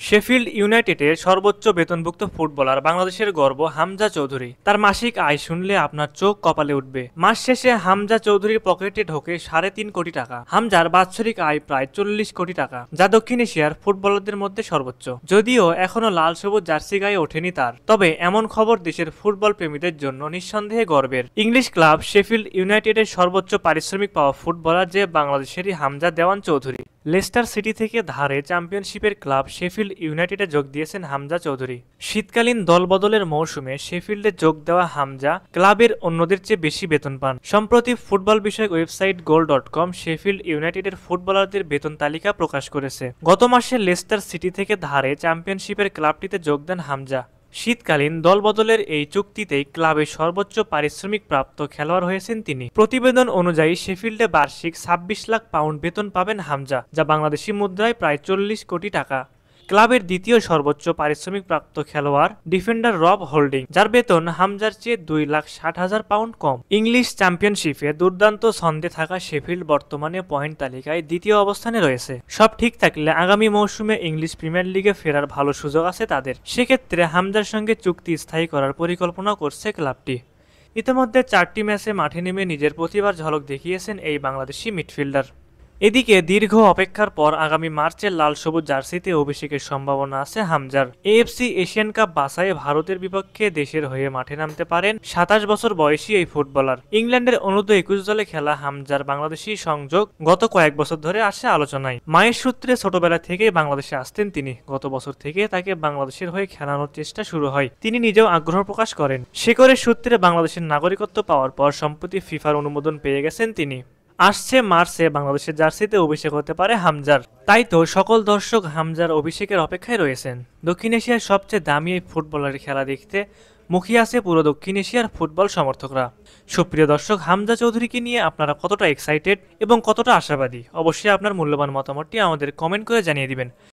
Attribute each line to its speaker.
Speaker 1: Sheffield ইউনাইটেডের সর্বোচ্চ বেতনভুক্ত footballer বাংলাদেশের গর্ব হামজা চৌধুরী। তার মাসিক আয় শুনলে আপনার চোখ কপালে উঠবে। মাস শেষে হামজা চৌধুরীর পকেটে ঢোকে 3.5 কোটি টাকা। হামজার বাৎসরিক আয় প্রায় 40 কোটি টাকা, যা দক্ষিণ এশিয়ার ফুটবলারদের মধ্যে সর্বোচ্চ। যদিও এখনো লাল সবুজ জার্সি গায়ে ওঠেনি তার, তবে এমন খবর দেশের ফুটবল প্রেমীদের জন্য নিঃসন্দেহে গর্বের। ইংলিশ ক্লাব শেফিল্ড ইউনাইটেডের সর্বোচ্চ পারিশ্রমিক পাওয়া ফুটবলার যে বাংলাদেশেরই হামজা দেওয়ান চৌধুরী। লেস্টার সিটি থেকে ধারে চ্যাম্পিয়নশিপের ক্লাব শেফিল্ড ইউনাইটেডে যোগ দিয়েছেন হামজা চৌধুরী। শীতকালীন দলবদলের মৌসুমে শেফিল্ডে যোগ দেওয়া হামজা ক্লাবের অন্যদের চেয়ে বেশি বেতন পান। সম্প্রতি ফুটবল বিষয়ক ওয়েবসাইট goal.com শেফিল্ড ইউনাইটেডের ফুটবলারদের বেতন তালিকা প্রকাশ করেছে। গত মাসে লেস্টার সিটি থেকে ধারে চ্যাম্পিয়নশিপের ক্লাবটিতে যোগ দেন হামজা। শীতকালীন দলবদলের এই চুক্তিতেই ক্লাবের সর্বোচ্চ পারিশ্রমিক প্রাপ্ত খেলোয়াড় হয়েছেন তিনি। প্রতিবেদন অনুযায়ী শেফিল্ডে বার্ষিক 26 লাখ পাউন্ড বেতন পাবেন হামজা, যা বাংলাদেশি মুদ্রায় প্রায় 40 কোটি টাকা। ক্লাবের দ্বিতীয় সর্বোচ্চ পারিশ্রমিক প্রাপ্ত খেলোয়াড় ডিফেন্ডার রব হোল্ডিং, যার বেতন হামজার চেয়ে 2,60,000 পাউন্ড কম। ইংলিশ চ্যাম্পিয়নশিপে দুর্দান্ত ছন্দে থাকা শেফিল্ড বর্তমানে পয়েন্ট তালিকায় দ্বিতীয় অবস্থানে রয়েছে। সব ঠিক থাকলে আগামী মৌসুমে ইংলিশ প্রিমিয়ার লিগে ফেরার ভালো সুযোগ আছে তাদের। সেক্ষেত্রে হামজার সঙ্গে চুক্তি স্থায়ী করার পরিকল্পনা করছে ক্লাবটি। ইতিমধ্যে 4টি ম্যাচে মাঠে নেমে নিজের প্রতিভার ঝলক দেখিয়েছেন এই বাংলাদেশি মিডফিল্ডার। এদিকে দীর্ঘ অপেক্ষার পর আগামী মার্চের লাল সবুজ জার্সিতে অভিষেকের সম্ভাবনা আছে হামজার। এএফসি এশিয়ান কাপ বাছাইয়ে ভারতের বিপক্ষে দেশের হয়ে মাঠে নামতে পারেন 27 বছর বয়সী এই ফুটবলার। ইংল্যান্ডের অনূর্ধ্ব 21 দলে খেলা হামজার বাংলাদেশি সংযোগ গত কয়েক বছর ধরে আসে আলোচনায়। মায়ের সূত্রে ছোটবেলা থেকেই বাংলাদেশে আসতেন তিনি। গত বছর থেকে তাকে বাংলাদেশের হয়ে খেলানোর চেষ্টা শুরু হয়। তিনি নিজেও আগ্রহ প্রকাশ করেন। শেকরের সূত্রে বাংলাদেশের নাগরিকত্ব পাওয়ার পর সম্প্রতি ফিফার অনুমোদন পেয়ে গেছেন তিনি। আসছে মার্চে বাংলাদেশের জার্সিতে অভিষেক হতে পারে হামজার। তাই তো সকল দর্শক হামজার অভিষেকের অপেক্ষায় রয়েছেন। দক্ষিণ এশিয়ার সবচেয়ে দামি এই ফুটবলারের খেলা দেখতে মুখিয়ে আছে পুরো দক্ষিণ এশিয়ার ফুটবল সমর্থকরা। সুপ্রিয় দর্শক, হামজা চৌধুরীকে নিয়ে আপনারা কতটা এক্সাইটেড এবং কতটা আশাবাদী, অবশ্যই আপনার মূল্যবান মতামতটি আমাদের কমেন্ট করে জানিয়ে দিবেন।